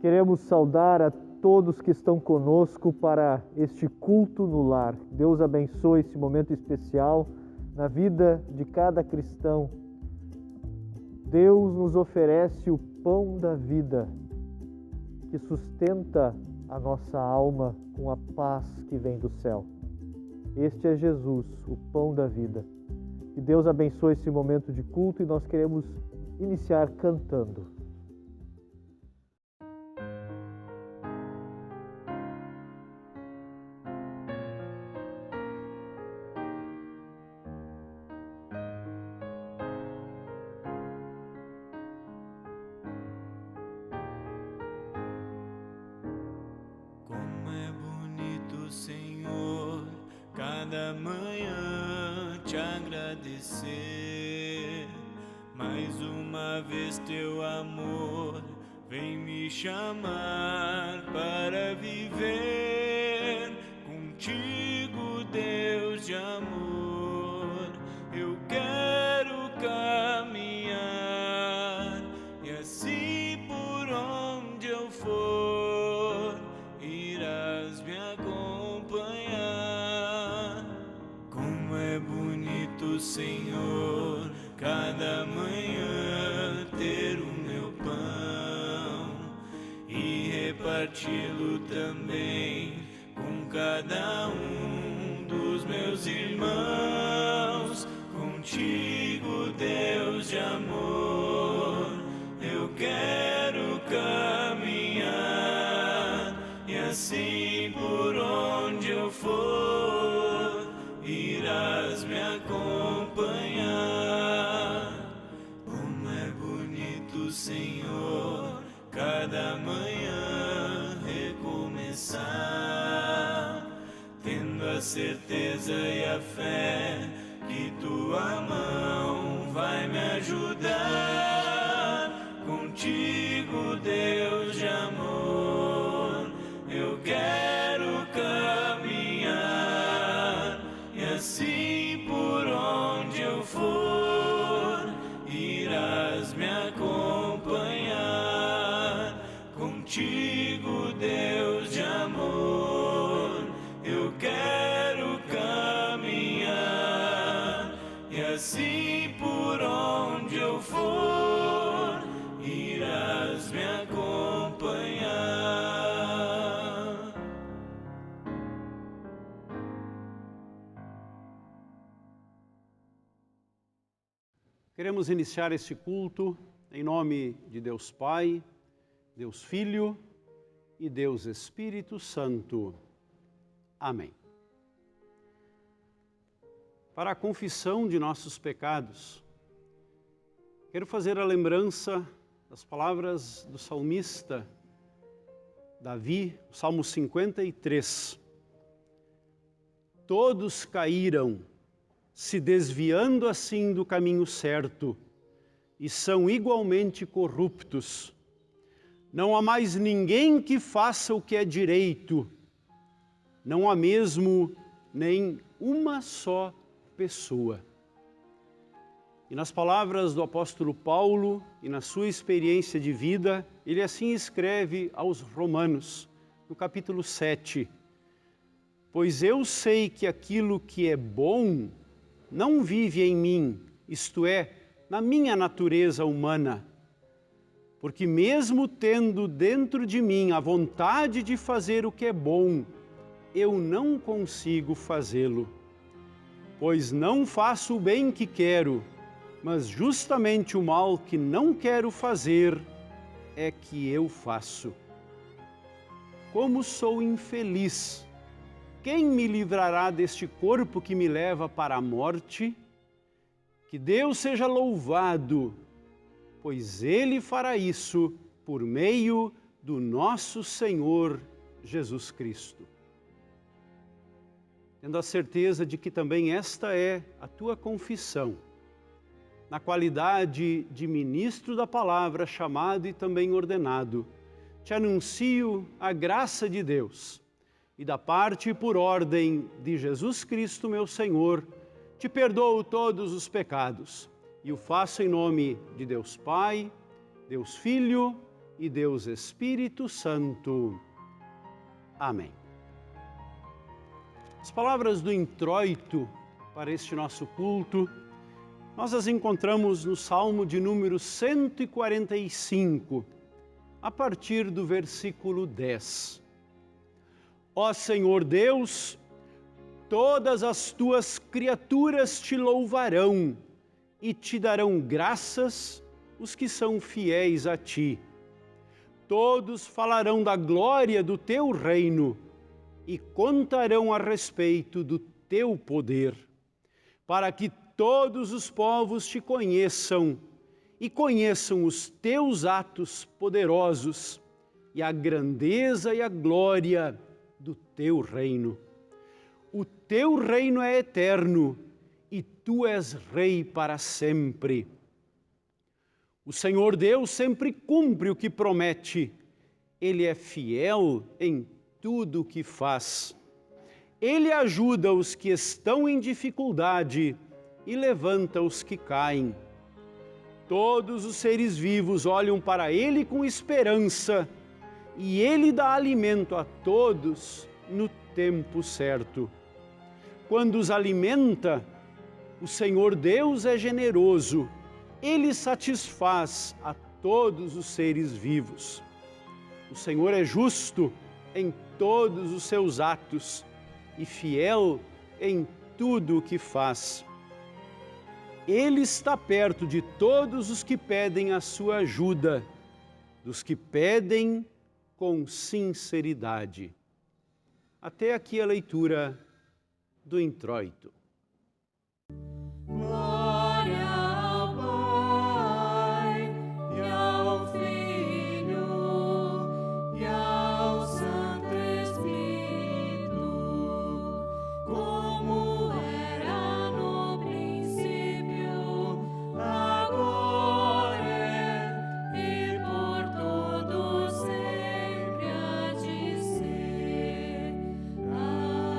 Queremos saudar a todos que estão conosco para este culto no lar. Deus abençoe esse momento especial na vida de cada cristão. Deus nos oferece o pão da vida, que sustenta a nossa alma com a paz que vem do céu. Este é Jesus, o pão da vida. Que Deus abençoe esse momento de culto e nós queremos iniciar cantando. Senhor, cada manhã te agradecer. Mais uma vez teu amor vem me chamar para viver contigo, Deus de amor. Eu quero caminhar e assim por onde eu for irás me acompanhar. Como é bonito, Senhor, cada manhã ter o meu pão e reparti-lo também com cada um dos meus irmãos. Contigo, Deus de amor, eu quero caminhar e assim por onde eu for irás me acompanhar. Como é bonito, Senhor, cada manhã recomeçar, tendo a certeza e a fé que tua mão vai me ajudar. Contigo, Deus de amor, eu quero caminhar e assim por onde eu for irás me acompanhar. Contigo, Deus de amor, eu quero caminhar e assim por onde eu for irás me acompanhar. Queremos iniciar este culto em nome de Deus Pai, Deus Filho e Deus Espírito Santo. Amém. Para a confissão de nossos pecados, quero fazer a lembrança das palavras do salmista Davi, Salmo 53. Todos caíram, se desviando assim do caminho certo, e são igualmente corruptos. Não há mais ninguém que faça o que é direito, não há mesmo nem uma só pessoa. E nas palavras do apóstolo Paulo e na sua experiência de vida, ele assim escreve aos Romanos, no capítulo 7. Pois eu sei que aquilo que é bom não vive em mim, isto é, na minha natureza humana. Porque mesmo tendo dentro de mim a vontade de fazer o que é bom, eu não consigo fazê-lo. Pois não faço o bem que quero, mas justamente o mal que não quero fazer é que eu faço. Como sou infeliz! Quem me livrará deste corpo que me leva para a morte? Que Deus seja louvado, pois Ele fará isso por meio do nosso Senhor Jesus Cristo. Tendo a certeza de que também esta é a tua confissão, na qualidade de ministro da palavra, chamado e também ordenado, te anuncio a graça de Deus e da parte e por ordem de Jesus Cristo, meu Senhor, te perdoo todos os pecados e o faço em nome de Deus Pai, Deus Filho e Deus Espírito Santo. Amém. As palavras do introito para este nosso culto, nós as encontramos no Salmo de número 145, a partir do versículo 10. Ó Senhor Deus, todas as tuas criaturas te louvarão e te darão graças os que são fiéis a ti. Todos falarão da glória do teu reino e contarão a respeito do teu poder, para que todos os povos te conheçam e conheçam os teus atos poderosos e a grandeza e a glória do teu reino. O teu reino é eterno e tu és rei para sempre. O Senhor Deus sempre cumpre o que promete. Ele é fiel em tudo o que faz. Ele ajuda os que estão em dificuldade e levanta os que caem. Todos os seres vivos olham para Ele com esperança e Ele dá alimento a todos no tempo certo. Quando os alimenta, o Senhor Deus é generoso. Ele satisfaz a todos os seres vivos. O Senhor é justo em todos os seus atos e fiel em tudo o que faz. Ele está perto de todos os que pedem a sua ajuda, dos que pedem com sinceridade. Até aqui a leitura do introito. Glória ao Pai, e ao Filho, e ao Santo Espírito, como era no princípio, agora e por todo sempre há de ser. Amém.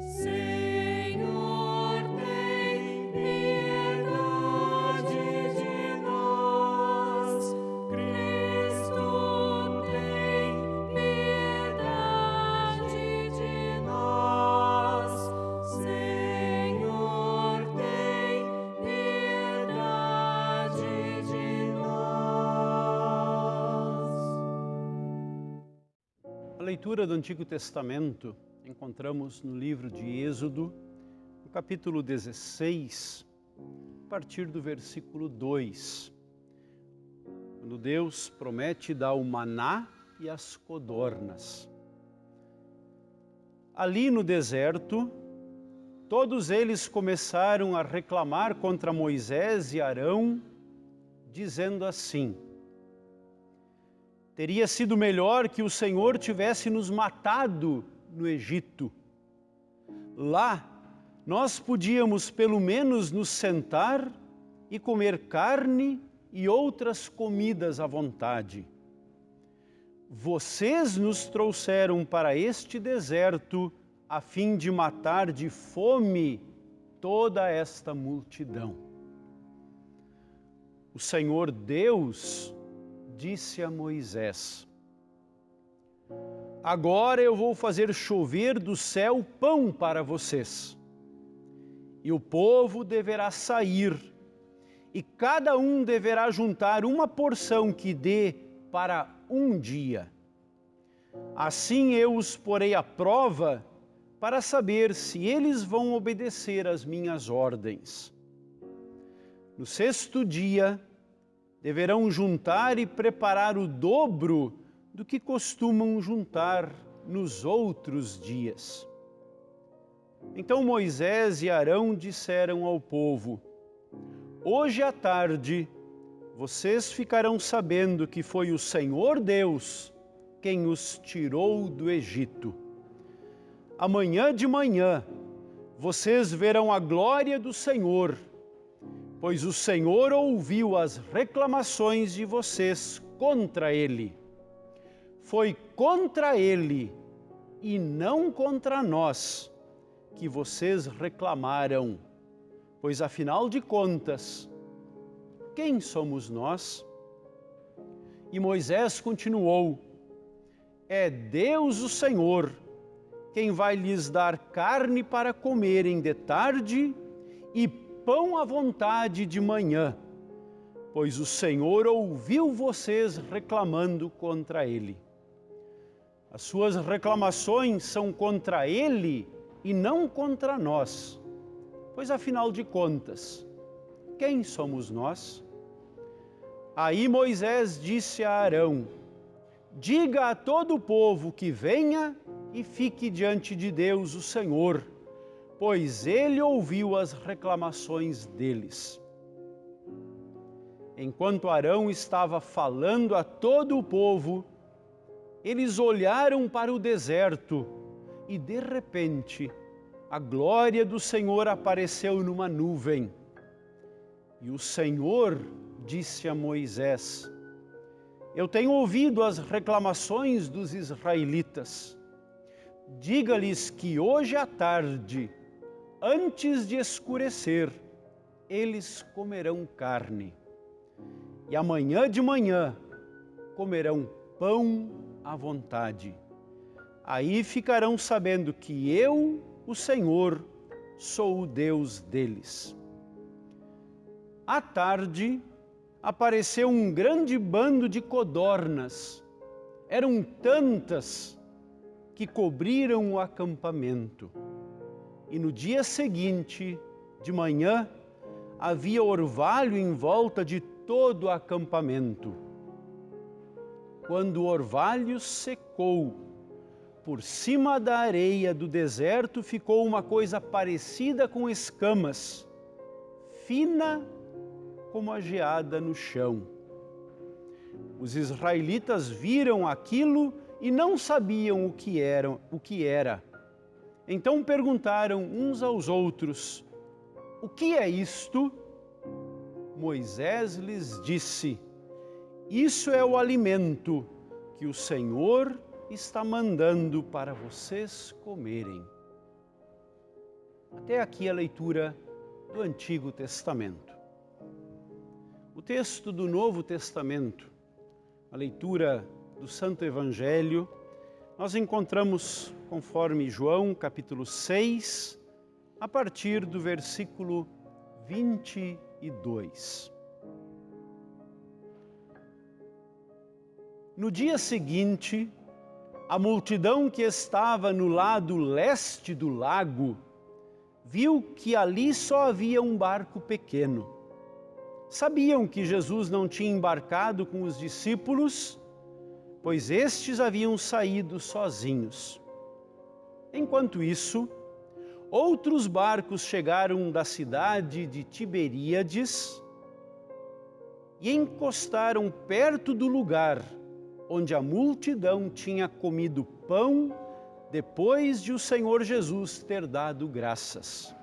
Senhor, tem piedade de nós. Cristo, tem piedade de nós. Senhor, tem piedade de nós. A leitura do Antigo Testamento encontramos no livro de Êxodo, no capítulo 16, a partir do versículo 2, quando Deus promete dar o maná e as codornas. Ali no deserto, todos eles começaram a reclamar contra Moisés e Arão, dizendo assim: teria sido melhor que o Senhor tivesse nos matado no Egito. Lá, nós podíamos pelo menos nos sentar e comer carne e outras comidas à vontade. Vocês nos trouxeram para este deserto a fim de matar de fome toda esta multidão. O Senhor Deus disse a Moisés: agora eu vou fazer chover do céu pão para vocês. E o povo deverá sair, e cada um deverá juntar uma porção que dê para um dia. Assim eu os porei à prova para saber se eles vão obedecer às minhas ordens. No sexto dia, deverão juntar e preparar o dobro do que costumam juntar nos outros dias. Então Moisés e Arão disseram ao povo: hoje à tarde vocês ficarão sabendo que foi o Senhor Deus quem os tirou do Egito. Amanhã de manhã vocês verão a glória do Senhor, pois o Senhor ouviu as reclamações de vocês contra Ele. Foi contra Ele e não contra nós que vocês reclamaram, pois afinal de contas, quem somos nós? E Moisés continuou: é Deus o Senhor quem vai lhes dar carne para comerem de tarde e pão à vontade de manhã, pois o Senhor ouviu vocês reclamando contra ele. As suas reclamações são contra ele e não contra nós, pois afinal de contas, quem somos nós? Aí Moisés disse a Arão: diga a todo o povo que venha e fique diante de Deus o Senhor, pois ele ouviu as reclamações deles. Enquanto Arão estava falando a todo o povo, eles olharam para o deserto e, de repente, a glória do Senhor apareceu numa nuvem. E o Senhor disse a Moisés: eu tenho ouvido as reclamações dos israelitas. Diga-lhes que hoje à tarde, antes de escurecer, eles comerão carne. E amanhã de manhã comerão pão à vontade. Aí ficarão sabendo que eu, o Senhor, sou o Deus deles. À tarde, apareceu um grande bando de codornas. Eram tantas que cobriram o acampamento. E no dia seguinte, de manhã, havia orvalho em volta de todo o acampamento. Quando o orvalho secou, por cima da areia do deserto ficou uma coisa parecida com escamas, fina como a geada no chão. Os israelitas viram aquilo e não sabiam o que era. Então perguntaram uns aos outros: o que é isto? Moisés lhes disse: isso é o alimento que o Senhor está mandando para vocês comerem. Até aqui a leitura do Antigo Testamento. O texto do Novo Testamento, a leitura do Santo Evangelho, nós encontramos conforme João capítulo 6, a partir do versículo 22. No dia seguinte, a multidão que estava no lado leste do lago viu que ali só havia um barco pequeno. Sabiam que Jesus não tinha embarcado com os discípulos, pois estes haviam saído sozinhos. Enquanto isso, outros barcos chegaram da cidade de Tiberíades e encostaram perto do lugar onde a multidão tinha comido pão depois de o Senhor Jesus ter dado graças.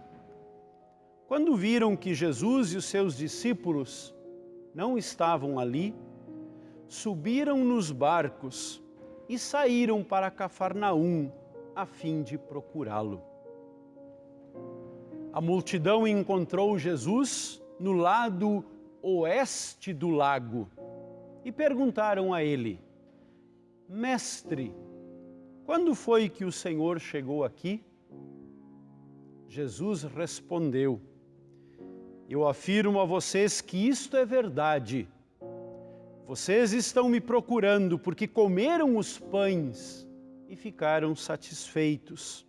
Quando viram que Jesus e os seus discípulos não estavam ali, subiram nos barcos e saíram para Cafarnaum a fim de procurá-lo. A multidão encontrou Jesus no lado oeste do lago e perguntaram a ele: Mestre, quando foi que o Senhor chegou aqui? Jesus respondeu: eu afirmo a vocês que isto é verdade. Vocês estão me procurando porque comeram os pães e ficaram satisfeitos,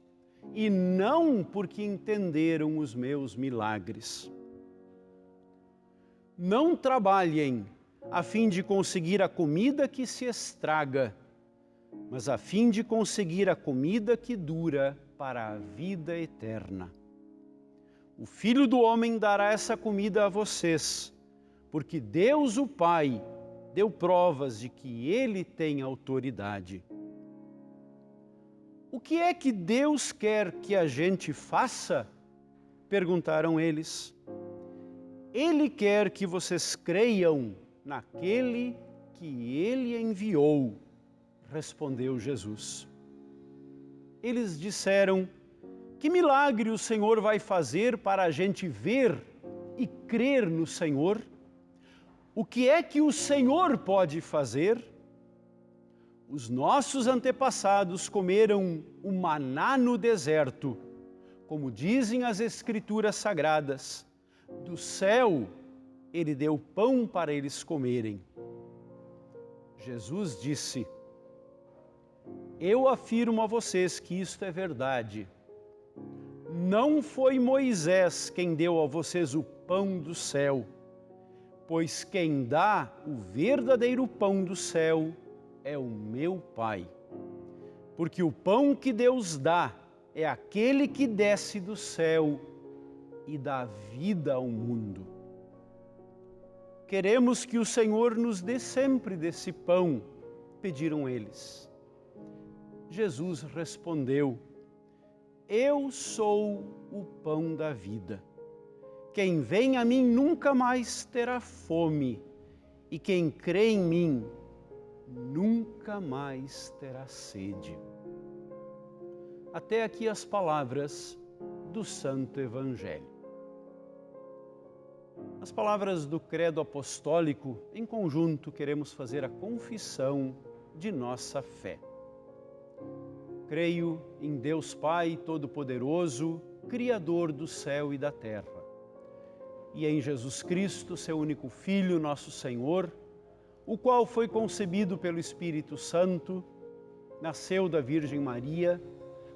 e não porque entenderam os meus milagres. Não trabalhem a fim de conseguir a comida que se estraga, mas a fim de conseguir a comida que dura para a vida eterna. O Filho do Homem dará essa comida a vocês, porque Deus o Pai deu provas de que Ele tem autoridade. O que é que Deus quer que a gente faça? Perguntaram eles. Ele quer que vocês creiam naquele que Ele enviou, respondeu Jesus. Eles disseram: que milagre o Senhor vai fazer para a gente ver e crer no Senhor? o que é que o Senhor pode fazer? Os nossos antepassados comeram o maná no deserto, como dizem as Escrituras Sagradas. Do céu ele deu pão para eles comerem. Jesus disse: eu afirmo a vocês que isto é verdade. Não foi Moisés quem deu a vocês o pão do céu, pois quem dá o verdadeiro pão do céu é o meu Pai. Porque o pão que Deus dá é aquele que desce do céu e dá vida ao mundo. Queremos que o Senhor nos dê sempre desse pão, pediram eles. Jesus respondeu: eu sou o pão da vida. Quem vem a mim nunca mais terá fome, e quem crê em mim nunca mais terá sede. Até aqui as palavras do Santo Evangelho. As palavras do Credo Apostólico, em conjunto, queremos fazer a confissão de nossa fé. Creio em Deus Pai Todo-Poderoso, Criador do céu e da terra, e em Jesus Cristo, seu único Filho, nosso Senhor, o qual foi concebido pelo Espírito Santo, nasceu da Virgem Maria,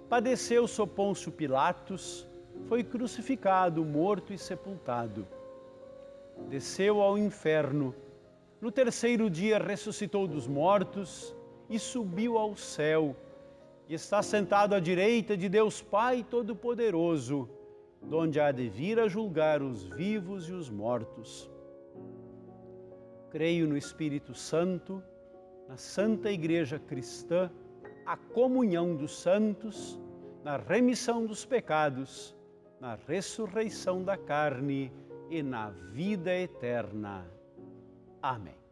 padeceu sob Pôncio Pilatos, foi crucificado, morto e sepultado. Desceu ao inferno, no terceiro dia ressuscitou dos mortos e subiu ao céu, e está sentado à direita de Deus Pai Todo-Poderoso, donde há de vir a julgar os vivos e os mortos. Creio no Espírito Santo, na Santa Igreja Cristã, a comunhão dos santos, na remissão dos pecados, na ressurreição da carne e na vida eterna. Amém.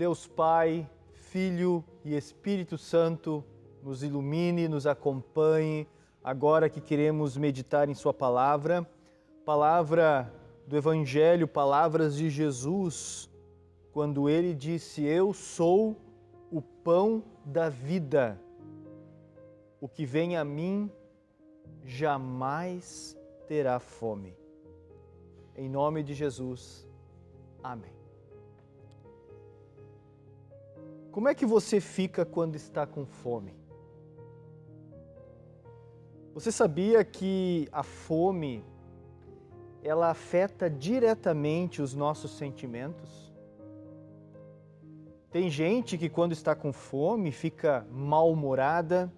Deus Pai, Filho e Espírito Santo nos ilumine, nos acompanhe, agora que queremos meditar em Sua palavra, palavra do Evangelho, palavras de Jesus, quando Ele disse: eu sou o pão da vida, o que vem a mim jamais terá fome. Em nome de Jesus, amém. Como é que você fica quando está com fome? Você sabia que a fome, ela afeta diretamente os nossos sentimentos? Tem gente que quando está com fome fica mal-humorada,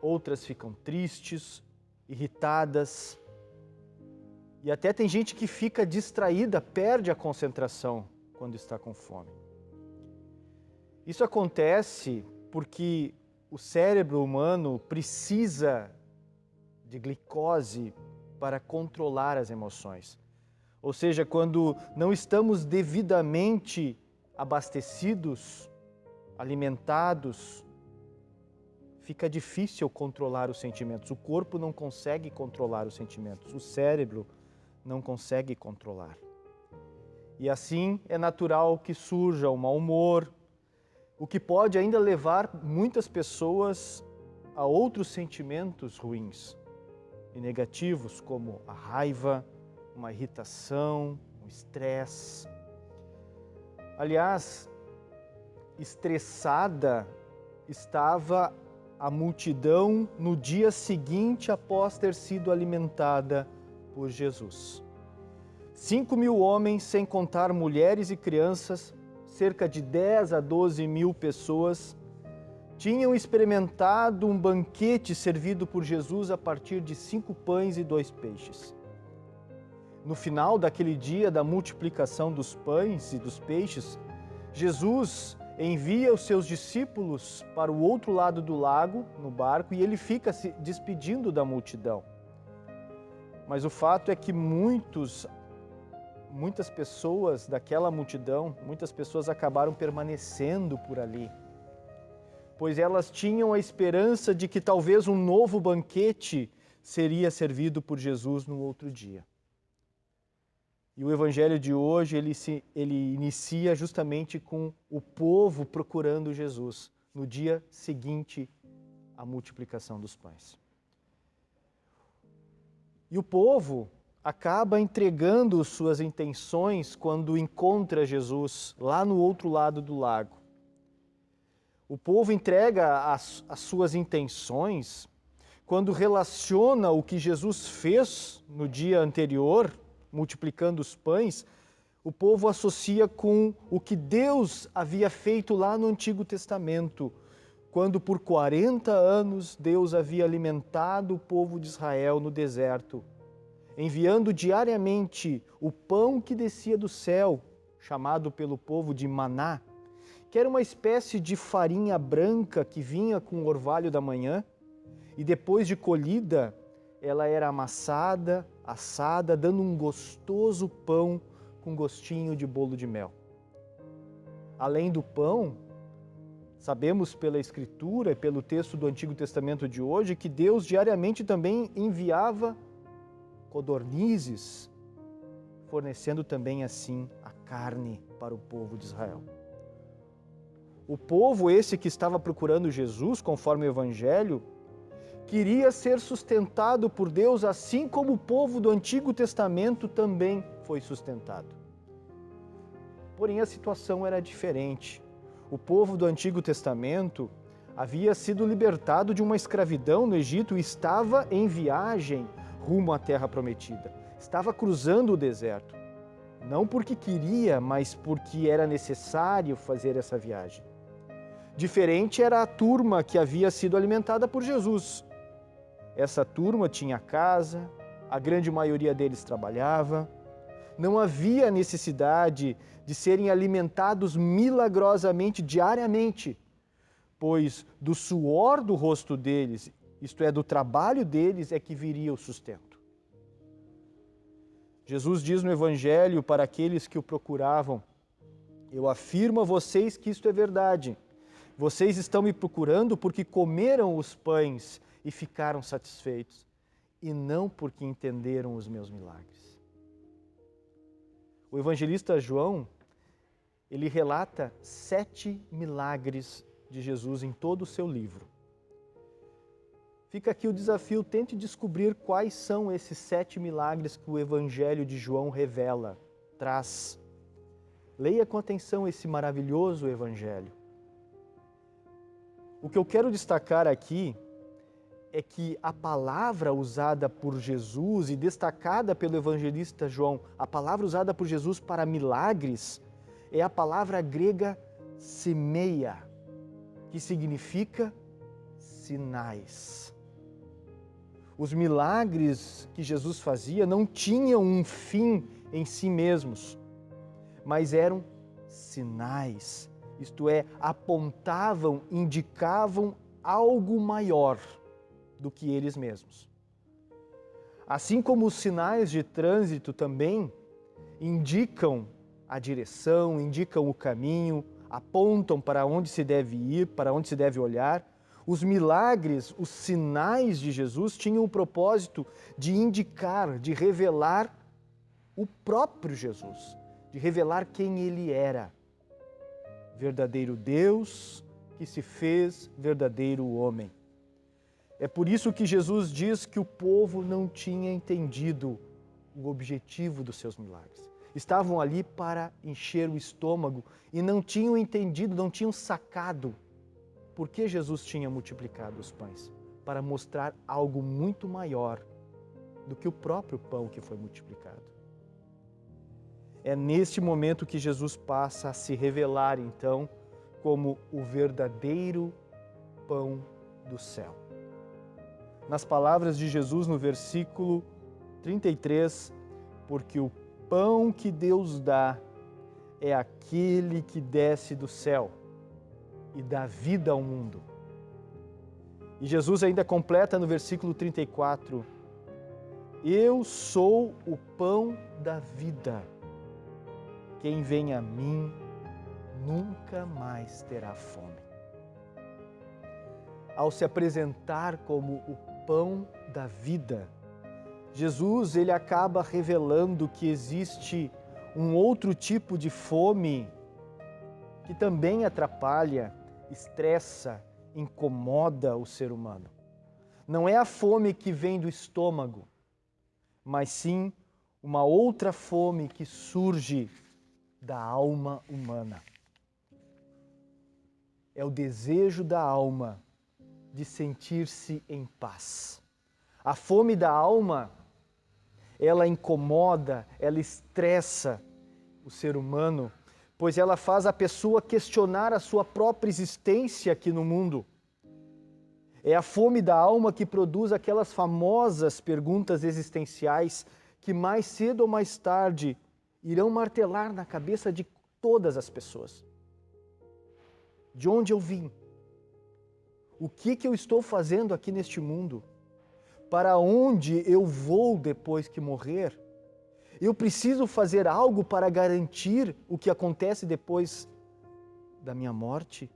outras ficam tristes, irritadas, e até tem gente que fica distraída, perde a concentração quando está com fome. Isso acontece porque o cérebro humano precisa de glicose para controlar as emoções. Ou seja, quando não estamos devidamente abastecidos, alimentados, fica difícil controlar os sentimentos. O corpo não consegue controlar os sentimentos, o cérebro não consegue controlar. E assim é natural que surja o mau humor, o que pode ainda levar muitas pessoas a outros sentimentos ruins e negativos, como a raiva, uma irritação, um estresse. Aliás, estressada estava a multidão no dia seguinte após ter sido alimentada por Jesus. 5.000 homens, sem contar mulheres e crianças, cerca de 10 a 12 mil pessoas, tinham experimentado um banquete servido por Jesus a partir de 5 pães e 2 peixes. No final daquele dia da multiplicação dos pães e dos peixes, Jesus envia os seus discípulos para o outro lado do lago, no barco, e ele fica se despedindo da multidão. Mas o fato é que muitas pessoas daquela multidão, muitas pessoas acabaram permanecendo por ali, pois elas tinham a esperança de que talvez um novo banquete seria servido por Jesus no outro dia. E o Evangelho de hoje, ele inicia justamente com o povo procurando Jesus no dia seguinte à multiplicação dos pães. E o povo acaba entregando suas intenções quando encontra Jesus lá no outro lado do lago. O povo entrega as suas intenções quando relaciona o que Jesus fez no dia anterior, multiplicando os pães. O povo associa com o que Deus havia feito lá no Antigo Testamento, quando por 40 anos Deus havia alimentado o povo de Israel no deserto, enviando diariamente o pão que descia do céu, chamado pelo povo de maná, que era uma espécie de farinha branca que vinha com o orvalho da manhã, e depois de colhida, ela era amassada, assada, dando um gostoso pão com gostinho de bolo de mel. Além do pão, sabemos pela Escritura e pelo texto do Antigo Testamento de hoje que Deus diariamente também enviava codornizes, fornecendo também assim a carne para o povo de Israel. O povo esse que estava procurando Jesus, conforme o Evangelho, queria ser sustentado por Deus, assim como o povo do Antigo Testamento também foi sustentado. Porém, a situação era diferente. O povo do Antigo Testamento havia sido libertado de uma escravidão no Egito e estava em viagem rumo à Terra Prometida. Estava cruzando o deserto. Não porque queria, mas porque era necessário fazer essa viagem. Diferente era a turma que havia sido alimentada por Jesus. Essa turma tinha casa, a grande maioria deles trabalhava. Não havia necessidade de serem alimentados milagrosamente diariamente, pois do suor do rosto deles, isto é, do trabalho deles, é que viria o sustento. Jesus diz no Evangelho para aqueles que o procuravam Eu afirmo a vocês que isto é verdade. Vocês estão me procurando porque comeram os pães e ficaram satisfeitos, e não porque entenderam os meus milagres. O evangelista João, ele relata 7 milagres de Jesus em todo o seu livro. Fica aqui o desafio, tente descobrir quais são esses 7 milagres que o Evangelho de João revela, traz. Leia com atenção esse maravilhoso Evangelho. O que eu quero destacar aqui é que a palavra usada por Jesus e destacada pelo evangelista João, a palavra usada por Jesus para milagres, é a palavra grega semeia, que significa sinais. Os milagres que Jesus fazia não tinham um fim em si mesmos, mas eram sinais, isto é, apontavam, indicavam algo maior do que eles mesmos. Assim como os sinais de trânsito também indicam a direção, indicam o caminho, apontam para onde se deve ir, para onde se deve olhar, os milagres, os sinais de Jesus tinham o propósito de indicar, de revelar o próprio Jesus, de revelar quem ele era. Verdadeiro Deus que se fez verdadeiro homem. É por isso que Jesus diz que o povo não tinha entendido o objetivo dos seus milagres. Estavam ali para encher o estômago e não tinham entendido, não tinham sacado por que Jesus tinha multiplicado os pães, para mostrar algo muito maior do que o próprio pão que foi multiplicado. É neste momento que Jesus passa a se revelar, então, como o verdadeiro pão do céu. Nas palavras de Jesus no versículo 33, porque o pão que Deus dá é aquele que desce do céu e dá vida ao mundo. E Jesus ainda completa no versículo 34, eu sou o pão da vida. Quem vem a mim nunca mais terá fome. Ao se apresentar como o pão da vida, Jesus ele acaba revelando que existe um outro tipo de fome que também atrapalha, estressa, incomoda o ser humano. Não é a fome que vem do estômago, mas sim uma outra fome que surge da alma humana. É o desejo da alma de sentir-se em paz. A fome da alma, ela incomoda, ela estressa o ser humano, pois ela faz a pessoa questionar a sua própria existência aqui no mundo. É a fome da alma que produz aquelas famosas perguntas existenciais que mais cedo ou mais tarde irão martelar na cabeça de todas as pessoas. De onde eu vim? O que eu estou fazendo aqui neste mundo? Para onde eu vou depois que morrer? Eu preciso fazer algo para garantir o que acontece depois da minha morte?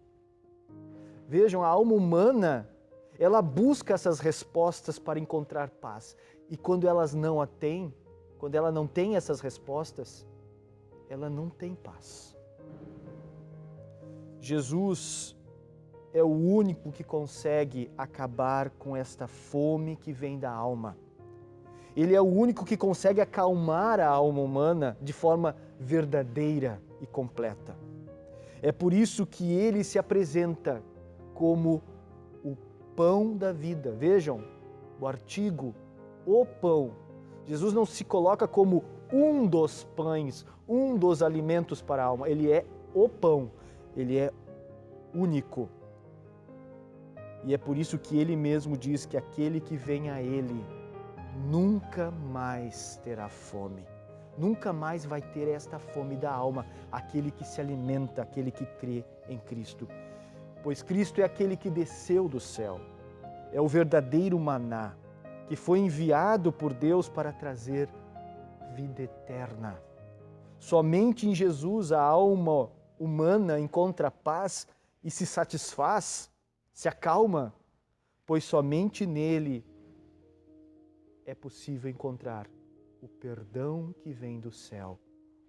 Vejam, a alma humana, ela busca essas respostas para encontrar paz. E quando elas não a têm, quando ela não tem essas respostas, ela não tem paz. Jesus é o único que consegue acabar com esta fome que vem da alma. Ele é o único que consegue acalmar a alma humana de forma verdadeira e completa. É por isso que ele se apresenta como o pão da vida. Vejam, o artigo, o pão. Jesus não se coloca como um dos pães, um dos alimentos para a alma. Ele é o pão, ele é único. E é por isso que ele mesmo diz que aquele que vem a ele nunca mais terá fome. Nunca mais vai ter esta fome da alma, aquele que se alimenta, aquele que crê em Cristo. Pois Cristo é aquele que desceu do céu. É o verdadeiro maná, que foi enviado por Deus para trazer vida eterna. Somente em Jesus a alma humana encontra paz e se satisfaz, se acalma, pois somente nele é possível encontrar o perdão que vem do céu,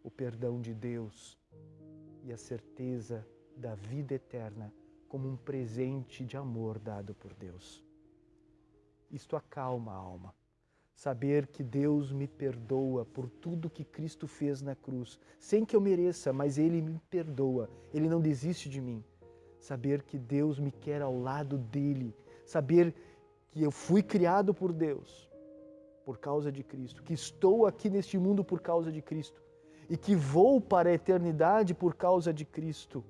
o perdão de Deus e a certeza da vida eterna como um presente de amor dado por Deus. Isto acalma a alma. Saber que Deus me perdoa por tudo que Cristo fez na cruz, sem que eu mereça, mas Ele me perdoa, Ele não desiste de mim. Saber que Deus me quer ao lado dEle, saber que eu fui criado por Deus, por causa de Cristo, que estou aqui neste mundo por causa de Cristo e que vou para a eternidade por causa de Cristo.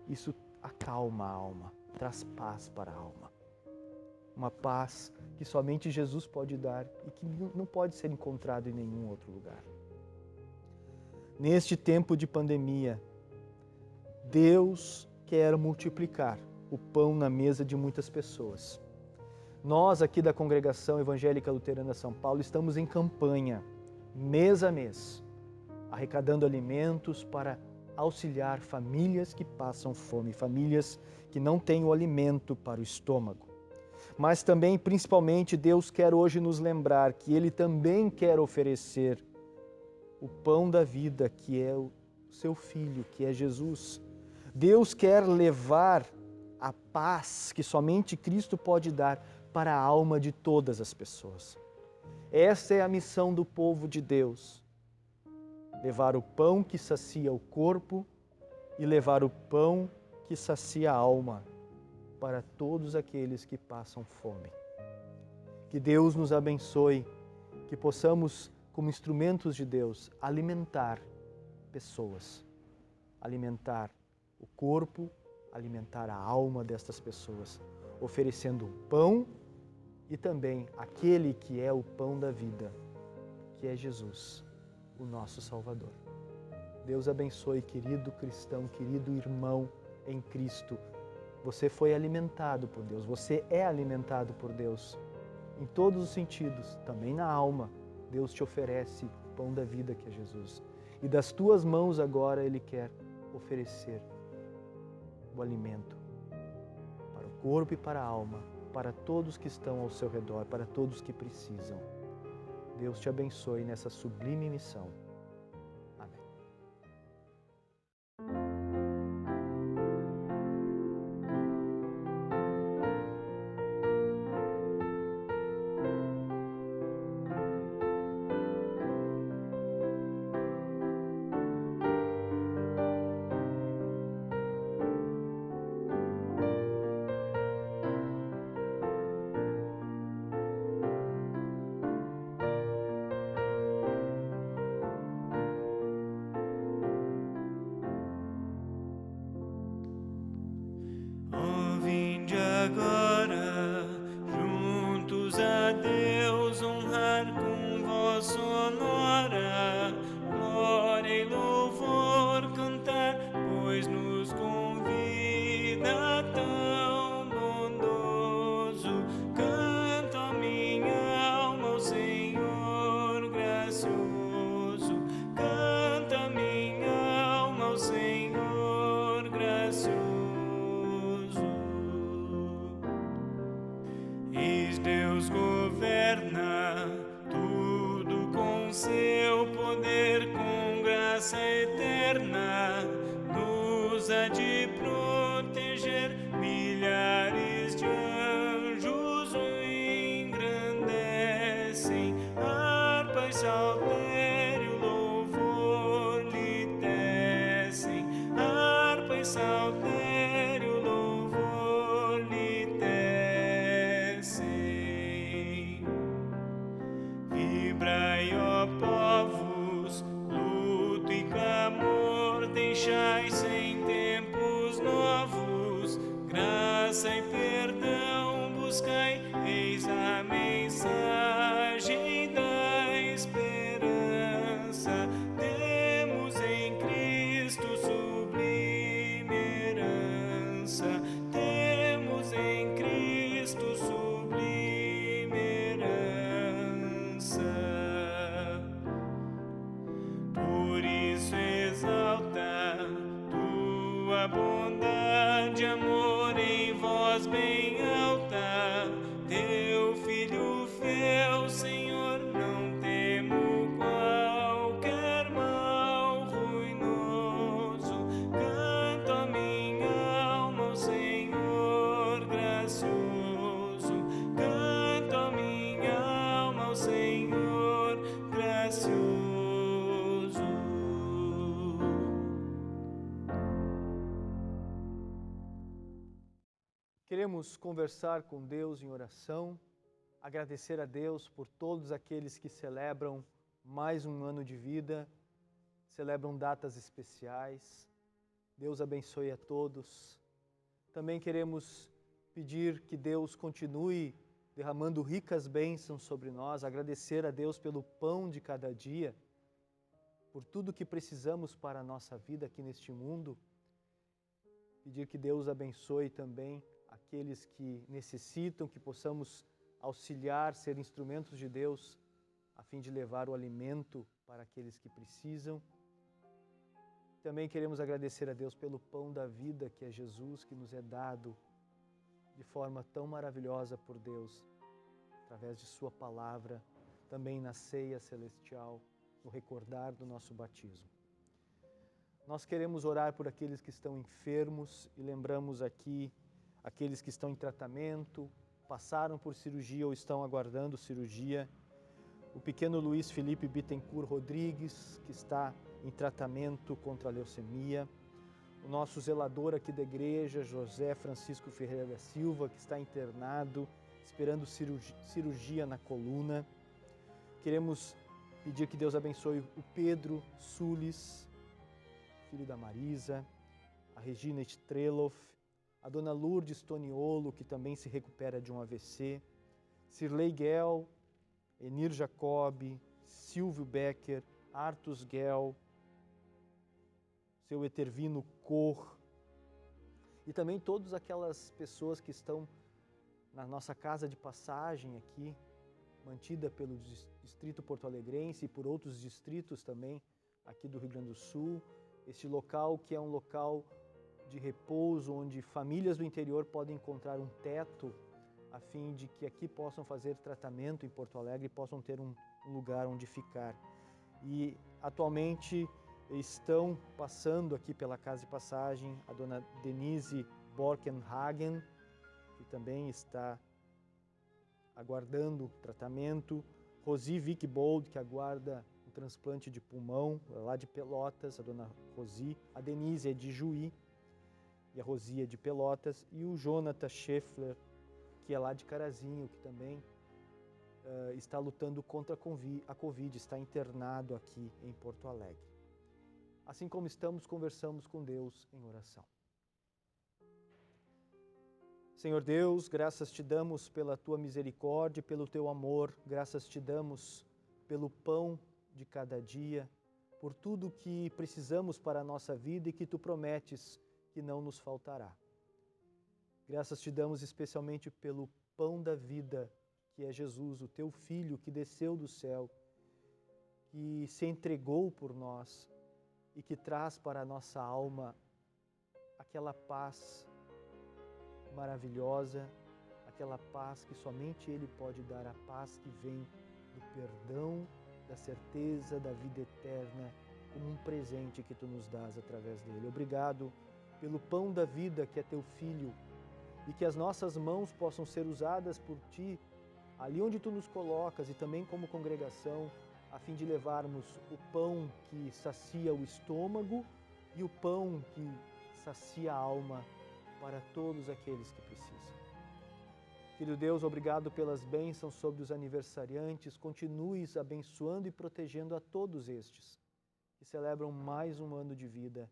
Isso acalma a alma, traz paz para a alma. Uma paz que somente Jesus pode dar e que não pode ser encontrado em nenhum outro lugar. Neste tempo de pandemia, Deus quer multiplicar o pão na mesa de muitas pessoas. Nós aqui da Congregação Evangélica Luterana São Paulo estamos em campanha, mês a mês, arrecadando alimentos para auxiliar famílias que passam fome, famílias que não têm o alimento para o estômago. Mas também, principalmente, Deus quer hoje nos lembrar que Ele também quer oferecer o pão da vida, que é o seu Filho, que é Jesus. Deus quer levar a paz que somente Cristo pode dar para a alma de todas as pessoas. Essa é a missão do povo de Deus. Levar o pão que sacia o corpo e levar o pão que sacia a alma para todos aqueles que passam fome. Que Deus nos abençoe, que possamos, como instrumentos de Deus, alimentar pessoas, alimentar o corpo, alimentar a alma destas pessoas, oferecendo o pão e também aquele que é o pão da vida, que é Jesus, o nosso Salvador. Deus abençoe, querido cristão, querido irmão em Cristo. Você foi alimentado por Deus, você é alimentado por Deus em todos os sentidos, também na alma. Deus te oferece o pão da vida que é Jesus. E das tuas mãos agora Ele quer oferecer o alimento para o corpo e para a alma, para todos que estão ao seu redor, para todos que precisam. Deus te abençoe nessa sublime missão. Agora, juntos a Deus honrar com voz sonora, glória e louvor cantar, pois nos convida tão bondoso. Canto a minha alma ao Senhor gracioso, canta a minha alma ao Senhor gracioso. Deus governa tudo com seu poder, com graça eterna, nos há de proteger. Milhares de anjos o engrandecem, harpa e saltério louvor lhe tecem, harpa e saltério louvor lhe tecem. Vibrai, ó povos, luto e clamor, deixai sem tempos novos, graça e perdão buscai, eis a mensagem da esperança. Temos em Cristo sublime herança, temos em Cristo sublime herança. Por isso exalta tu tua bondade, amor em voz bem alta. Teu filho fiel, Senhor, não temo qualquer mal ruinoso. Canto a minha alma ao Senhor gracioso. Canto a minha alma ao Senhor gracioso. Queremos conversar com Deus em oração, agradecer a Deus por todos aqueles que celebram mais um ano de vida, celebram datas especiais. Deus abençoe a todos. Também queremos pedir que Deus continue derramando ricas bênçãos sobre nós, agradecer a Deus pelo pão de cada dia, por tudo que precisamos para a nossa vida aqui neste mundo. Pedir que Deus abençoe também aqueles que necessitam, que possamos auxiliar, ser instrumentos de Deus, a fim de levar o alimento para aqueles que precisam. Também queremos agradecer a Deus pelo pão da vida, que é Jesus, que nos é dado de forma tão maravilhosa por Deus, através de sua palavra, também na ceia celestial, no recordar do nosso batismo. Nós queremos orar por aqueles que estão enfermos e lembramos aqui aqueles que estão em tratamento, passaram por cirurgia ou estão aguardando cirurgia. O pequeno Luiz Felipe Bittencourt Rodrigues, que está em tratamento contra a leucemia. O nosso zelador aqui da igreja, José Francisco Ferreira da Silva, que está internado, esperando cirurgia na coluna. Queremos pedir que Deus abençoe o Pedro Sulis, filho da Marisa, a Regina Streloff, a dona Lourdes Toniolo, que também se recupera de um AVC, Cirlei Guel, Enir Jacob, Silvio Becker, Artus Guel, seu Etervino Cor, e também todas aquelas pessoas que estão na nossa casa de passagem aqui, mantida pelo Distrito Porto Alegrense e por outros distritos também aqui do Rio Grande do Sul, este local que é um local de repouso, onde famílias do interior podem encontrar um teto, a fim de que aqui possam fazer tratamento em Porto Alegre e possam ter um lugar onde ficar. E atualmente estão passando aqui pela casa de passagem a dona Denise Borkenhagen, que também está aguardando tratamento, Rosi Wickbold, que aguarda um transplante de pulmão, lá de Pelotas, a dona Rosi, a Denise é de Juí, e a Rosia de Pelotas, e o Jonathan Scheffler, que é lá de Carazinho, que também está lutando contra a Covid, está internado aqui em Porto Alegre. Assim como estamos, conversamos com Deus em oração. Senhor Deus, graças te damos pela tua misericórdia, pelo teu amor, graças te damos pelo pão de cada dia, por tudo que precisamos para a nossa vida e que tu prometes que não nos faltará. Graças te damos especialmente pelo pão da vida, que é Jesus, o teu Filho, que desceu do céu, que se entregou por nós e que traz para a nossa alma aquela paz maravilhosa, aquela paz que somente Ele pode dar, a paz que vem do perdão, da certeza da vida eterna, como um presente que tu nos dás através dele. Obrigado pelo pão da vida que é teu Filho, e que as nossas mãos possam ser usadas por ti, ali onde tu nos colocas e também como congregação, a fim de levarmos o pão que sacia o estômago e o pão que sacia a alma para todos aqueles que precisam. Filho Deus, obrigado pelas bênçãos sobre os aniversariantes, continues abençoando e protegendo a todos estes que celebram mais um ano de vida,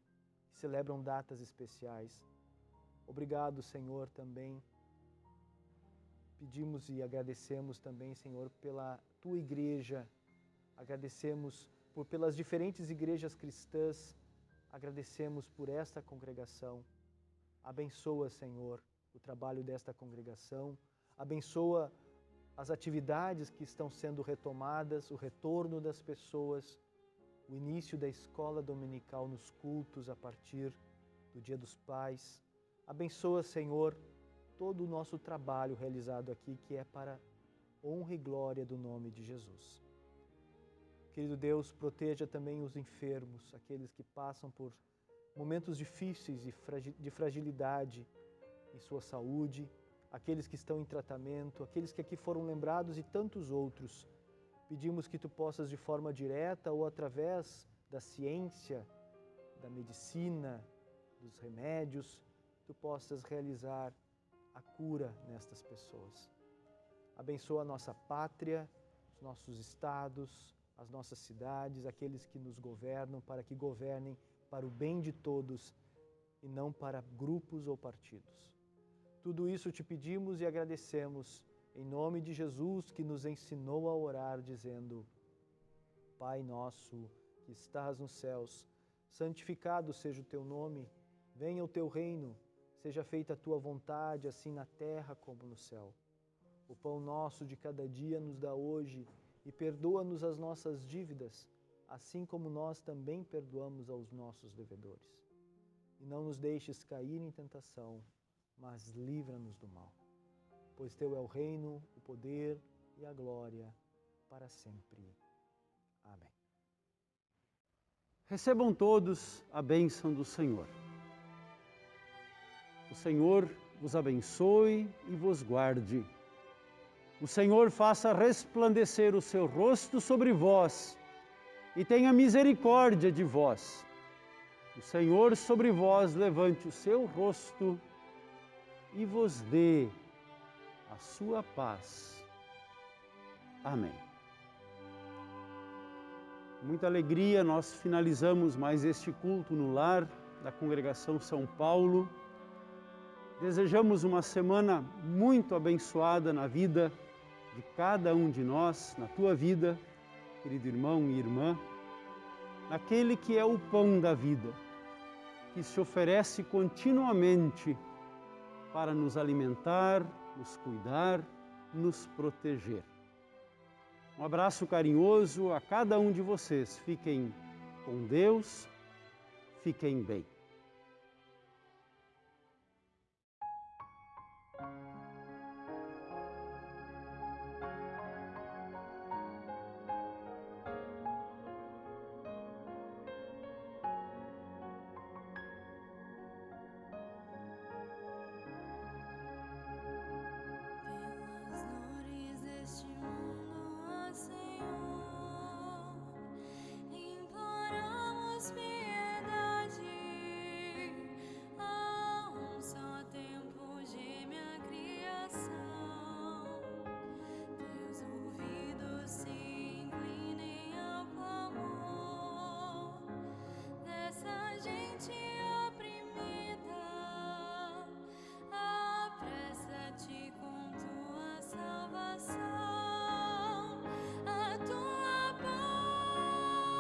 que celebram datas especiais. Obrigado, Senhor, também. Pedimos e agradecemos também, Senhor, pela tua igreja. Agradecemos pelas diferentes igrejas cristãs. Agradecemos por esta congregação. Abençoa, Senhor, o trabalho desta congregação. Abençoa as atividades que estão sendo retomadas, o retorno das pessoas, o início da escola dominical nos cultos a partir do Dia dos Pais. Abençoa, Senhor, todo o nosso trabalho realizado aqui, que é para honra e glória do nome de Jesus. Querido Deus, proteja também os enfermos, aqueles que passam por momentos difíceis de fragilidade em sua saúde, aqueles que estão em tratamento, aqueles que aqui foram lembrados e tantos outros. Pedimos que Tu possas, de forma direta ou através da ciência, da medicina, dos remédios, Tu possas realizar a cura nestas pessoas. Abençoa a nossa pátria, os nossos estados, as nossas cidades, aqueles que nos governam, para que governem para o bem de todos e não para grupos ou partidos. Tudo isso te pedimos e agradecemos em nome de Jesus, que nos ensinou a orar dizendo: Pai nosso que estás nos céus, santificado seja o teu nome, venha o teu reino, seja feita a tua vontade, assim na terra como no céu. O pão nosso de cada dia nos dá hoje e perdoa-nos as nossas dívidas, assim como nós também perdoamos aos nossos devedores. E não nos deixes cair em tentação, mas livra-nos do mal. Pois Teu é o reino, o poder e a glória para sempre. Amém. Recebam todos a bênção do Senhor. O Senhor vos abençoe e vos guarde. O Senhor faça resplandecer o seu rosto sobre vós e tenha misericórdia de vós. O Senhor sobre vós levante o seu rosto e vos dê a sua paz. Amém. Com muita alegria nós finalizamos mais este culto no lar da Congregação São Paulo. Desejamos uma semana muito abençoada na vida de cada um de nós, na tua vida, querido irmão e irmã, naquele que é o pão da vida, que se oferece continuamente para nos alimentar, nos cuidar, nos proteger. Um abraço carinhoso a cada um de vocês. Fiquem com Deus, fiquem bem. Pelas dores deste mundo, ó Senhor, imploramos piedade. Há um só tempo geme a criação, teus ouvidos se inclinem ao clamor dessa gente oprimida. Apressa-te com tua salvação, a tua paz,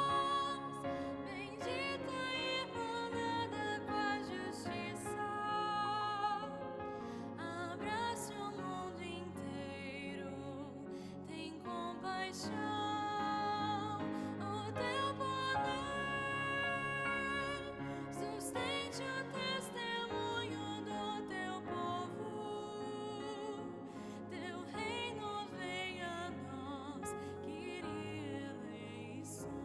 bendita e irmanada com a justiça, abrace o mundo inteiro, tem compaixão, o teu poder sustente o testemunho do teu povo, teu reino venha a nós, Kyrie eleison.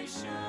paixão.